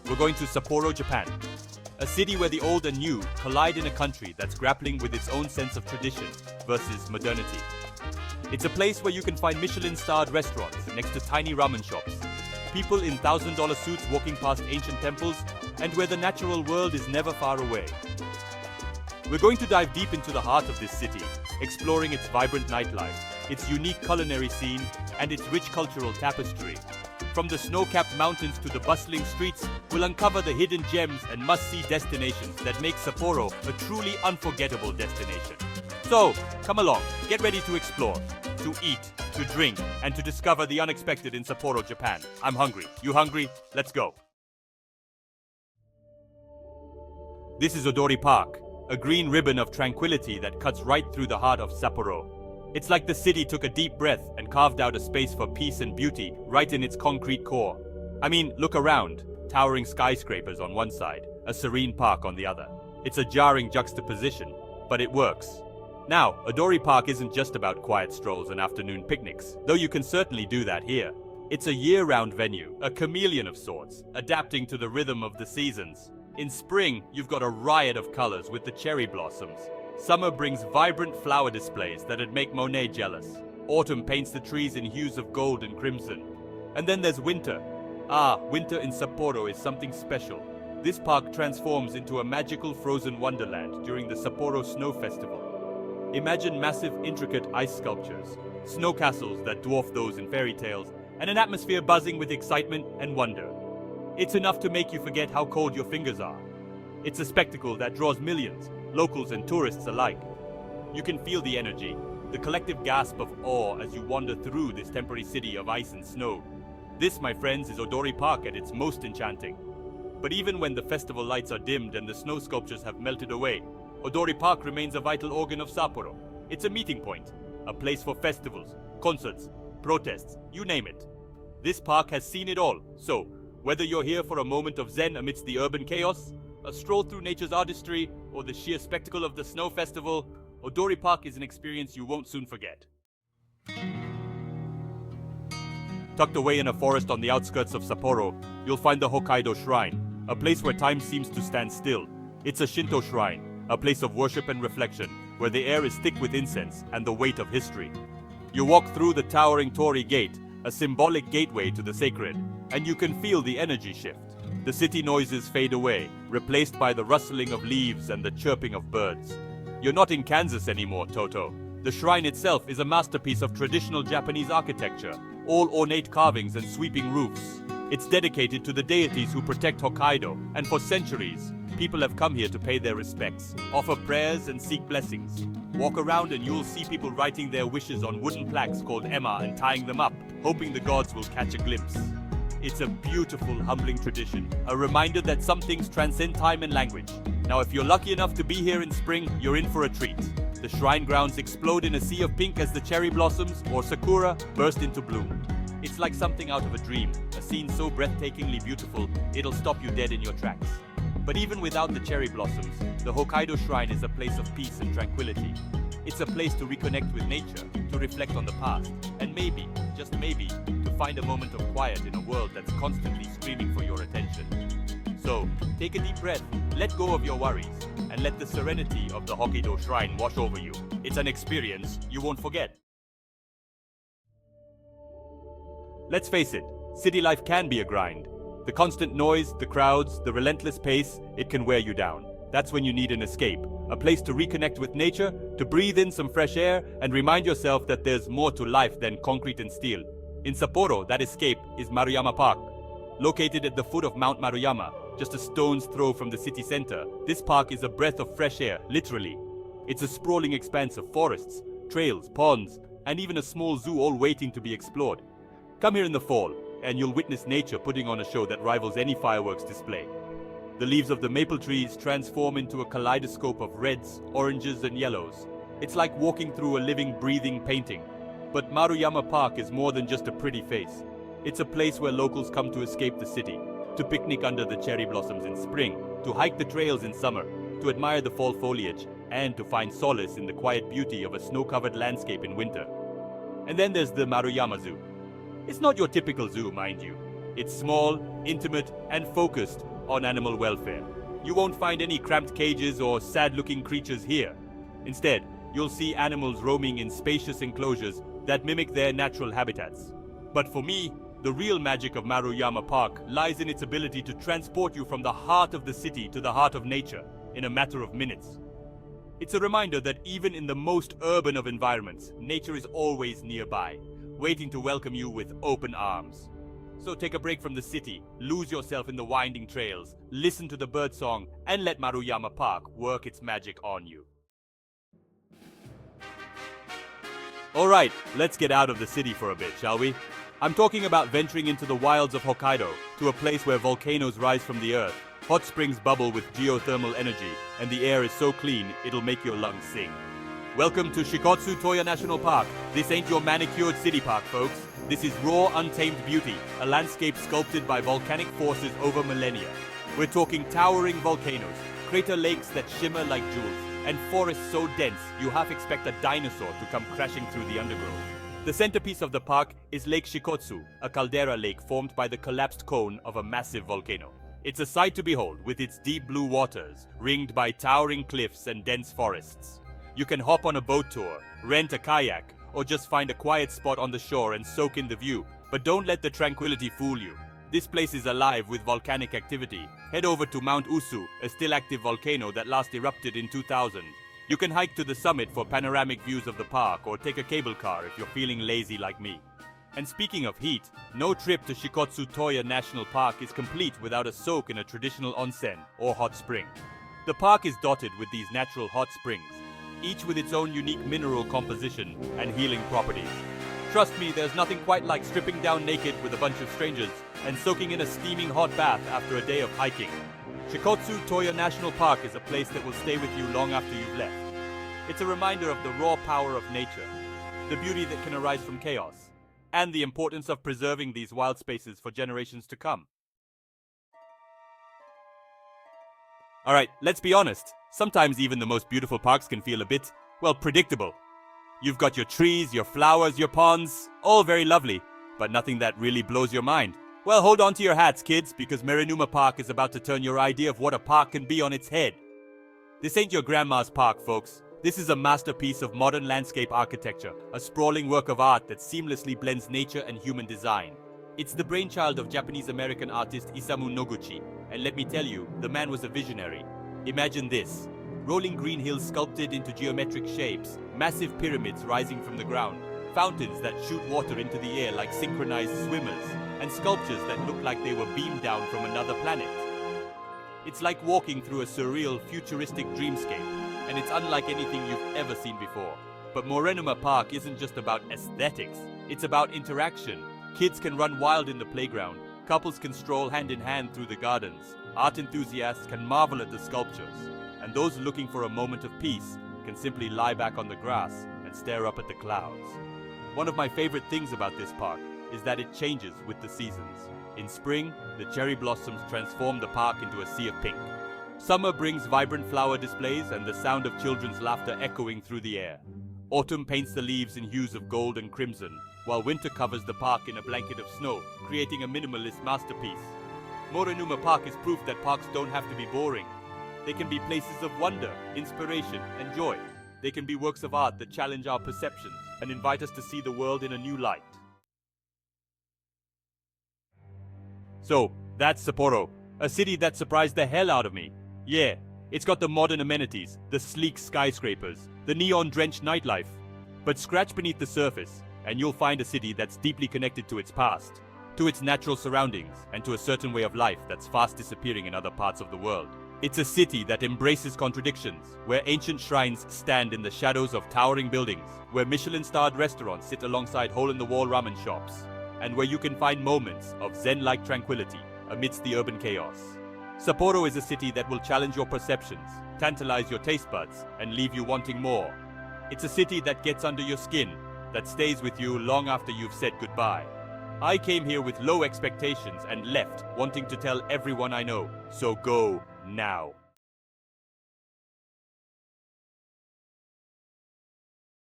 we're going to Sapporo, Japan. A city where the old and new collide in a country that's grappling with its own sense of tradition versus modernity. It's a place where you can find Michelin-starred restaurants next to tiny ramen shops, people in $1,000 suits walking past ancient temples, and where the natural world is never far away. We're going to dive deep into the heart of this city, exploring its vibrant nightlife, its unique culinary scene, and its rich cultural tapestry. From the snow-capped mountains to the bustling streets, we'll uncover the hidden gems and must-see destinations that make Sapporo a truly unforgettable destination. So, come along, get ready to explore, to eat, to drink, and to discover the unexpected in Sapporo, Japan. I'm hungry. You hungry? Let's go. This is Odori Park, a green ribbon of tranquility that cuts right through the heart of Sapporo. It's like the city took a deep breath and carved out a space for peace and beauty right in its concrete core. I mean, look around. Towering skyscrapers on one side, a serene park on the other. It's a jarring juxtaposition, but it works. Now, Odori Park isn't just about quiet strolls and afternoon picnics, though you can certainly do that here. It's a year-round venue, a chameleon of sorts, adapting to the rhythm of the seasons. In spring, you've got a riot of colors with the cherry blossoms. Summer brings vibrant flower displays that'd make Monet jealous. Autumn paints the trees in hues of gold and crimson. And then there's winter. Winter in Sapporo is something special. This park transforms into a magical frozen wonderland during the Sapporo Snow Festival. Imagine massive, intricate ice sculptures, snow castles that dwarf those in fairy tales, and an atmosphere buzzing with excitement and wonder. It's enough to make you forget how cold your fingers are. It's a spectacle that draws millions, locals and tourists alike. You can feel the energy, the collective gasp of awe as you wander through this temporary city of ice and snow. This, my friends, is Odori Park at its most enchanting. But even when the festival lights are dimmed and the snow sculptures have melted away, Odori Park remains a vital organ of Sapporo. It's a meeting point, a place for festivals, concerts, protests, you name it. This park has seen it all, so whether you're here for a moment of zen amidst the urban chaos, a stroll through nature's artistry, or the sheer spectacle of the snow festival, Odori Park is an experience you won't soon forget. Tucked away in a forest on the outskirts of Sapporo, you'll find the Hokkaido Shrine, a place where time seems to stand still. It's a Shinto shrine, a place of worship and reflection, where the air is thick with incense and the weight of history. You walk through the towering Torii Gate, a symbolic gateway to the sacred, and you can feel the energy shift. The city noises fade away, replaced by the rustling of leaves and the chirping of birds. You're not in Kansas anymore, Toto. The shrine itself is a masterpiece of traditional Japanese architecture, all ornate carvings and sweeping roofs. It's dedicated to the deities who protect Hokkaido, and for centuries, people have come here to pay their respects, offer prayers and seek blessings. Walk around and you'll see people writing their wishes on wooden plaques called ema and tying them up, hoping the gods will catch a glimpse. It's a beautiful, humbling tradition, a reminder that some things transcend time and language. Now, if you're lucky enough to be here in spring, you're in for a treat. The shrine grounds explode in a sea of pink as the cherry blossoms, or sakura, burst into bloom. It's like something out of a dream, a scene so breathtakingly beautiful, it'll stop you dead in your tracks. But even without the cherry blossoms, the Hokkaido Shrine is a place of peace and tranquility. It's a place to reconnect with nature, to reflect on the past, and maybe, just maybe, to find a moment of quiet in a world that's constantly screaming for your attention. So, take a deep breath, let go of your worries, and let the serenity of the Hokkaido Shrine wash over you. It's an experience you won't forget. Let's face it, city life can be a grind. The constant noise, the crowds, the relentless pace, it can wear you down. That's when you need an escape, a place to reconnect with nature, to breathe in some fresh air, and remind yourself that there's more to life than concrete and steel. In Sapporo, that escape is Maruyama Park. Located at the foot of Mount Maruyama, just a stone's throw from the city center, this park is a breath of fresh air, literally. It's a sprawling expanse of forests, trails, ponds, and even a small zoo all waiting to be explored. Come here in the fall, and you'll witness nature putting on a show that rivals any fireworks display. The leaves of the maple trees transform into a kaleidoscope of reds, oranges, and yellows. It's like walking through a living, breathing painting. But Maruyama Park is more than just a pretty face. It's a place where locals come to escape the city, to picnic under the cherry blossoms in spring, to hike the trails in summer, to admire the fall foliage, and to find solace in the quiet beauty of a snow-covered landscape in winter. And then there's the Maruyama Zoo. It's not your typical zoo, mind you. It's small, intimate, and focused on animal welfare. You won't find any cramped cages or sad-looking creatures here. Instead, you'll see animals roaming in spacious enclosures that mimic their natural habitats. But for me, the real magic of Maruyama Park lies in its ability to transport you from the heart of the city to the heart of nature in a matter of minutes. It's a reminder that even in the most urban of environments, nature is always nearby, waiting to welcome you with open arms. So take a break from the city, lose yourself in the winding trails, listen to the birdsong, and let Maruyama Park work its magic on you. Alright, let's get out of the city for a bit, shall we? I'm talking about venturing into the wilds of Hokkaido, to a place where volcanoes rise from the earth, hot springs bubble with geothermal energy, and the air is so clean it'll make your lungs sing. Welcome to Shikotsu Toya National Park. This ain't your manicured city park, folks. This is raw, untamed beauty, a landscape sculpted by volcanic forces over millennia. We're talking towering volcanoes, crater lakes that shimmer like jewels, and forests so dense you half expect a dinosaur to come crashing through the undergrowth. The centerpiece of the park is Lake Shikotsu, a caldera lake formed by the collapsed cone of a massive volcano. It's a sight to behold, with its deep blue waters, ringed by towering cliffs and dense forests. You can hop on a boat tour, rent a kayak, or just find a quiet spot on the shore and soak in the view. But don't let the tranquility fool you. This place is alive with volcanic activity. Head over to Mount Usu, a still active volcano that last erupted in 2000. You can hike to the summit for panoramic views of the park, or take a cable car if you're feeling lazy like me. And speaking of heat, no trip to Shikotsu Toya National Park is complete without a soak in a traditional onsen or hot spring. The park is dotted with these natural hot springs, each with its own unique mineral composition and healing properties. Trust me, there's nothing quite like stripping down naked with a bunch of strangers and soaking in a steaming hot bath after a day of hiking. Shikotsu Toya National Park is a place that will stay with you long after you've left. It's a reminder of the raw power of nature, the beauty that can arise from chaos, and the importance of preserving these wild spaces for generations to come. Alright, let's be honest. Sometimes even the most beautiful parks can feel a bit, well, predictable. You've got your trees, your flowers, your ponds, all very lovely, but nothing that really blows your mind. Well, hold on to your hats, kids, because Marunuma Park is about to turn your idea of what a park can be on its head. This ain't your grandma's park, folks. This is a masterpiece of modern landscape architecture, a sprawling work of art that seamlessly blends nature and human design. It's the brainchild of Japanese-American artist Isamu Noguchi, and let me tell you, the man was a visionary. Imagine this: rolling green hills sculpted into geometric shapes, massive pyramids rising from the ground, fountains that shoot water into the air like synchronized swimmers, and sculptures that look like they were beamed down from another planet. It's like walking through a surreal, futuristic dreamscape, and it's unlike anything you've ever seen before. But Marunuma Park isn't just about aesthetics, it's about interaction. Kids can run wild in the playground, couples can stroll hand in hand through the gardens, art enthusiasts can marvel at the sculptures, and those looking for a moment of peace can simply lie back on the grass and stare up at the clouds. One of my favorite things about this park is that it changes with the seasons. In spring, the cherry blossoms transform the park into a sea of pink. Summer brings vibrant flower displays and the sound of children's laughter echoing through the air. Autumn paints the leaves in hues of gold and crimson, while winter covers the park in a blanket of snow, creating a minimalist masterpiece. Marunuma Park is proof that parks don't have to be boring. They can be places of wonder, inspiration, and joy. They can be works of art that challenge our perceptions and invite us to see the world in a new light. So, that's Sapporo, a city that surprised the hell out of me. Yeah, it's got the modern amenities, the sleek skyscrapers, the neon-drenched nightlife. But scratch beneath the surface, and you'll find a city that's deeply connected to its past, to its natural surroundings, and to a certain way of life that's fast disappearing in other parts of the world. It's a city that embraces contradictions, where ancient shrines stand in the shadows of towering buildings, where Michelin-starred restaurants sit alongside hole-in-the-wall ramen shops, and where you can find moments of zen-like tranquility amidst the urban chaos. Sapporo is a city that will challenge your perceptions, tantalize your taste buds, and leave you wanting more. It's a city that gets under your skin, that stays with you long after you've said goodbye. I came here with low expectations and left wanting to tell everyone I know, so go now.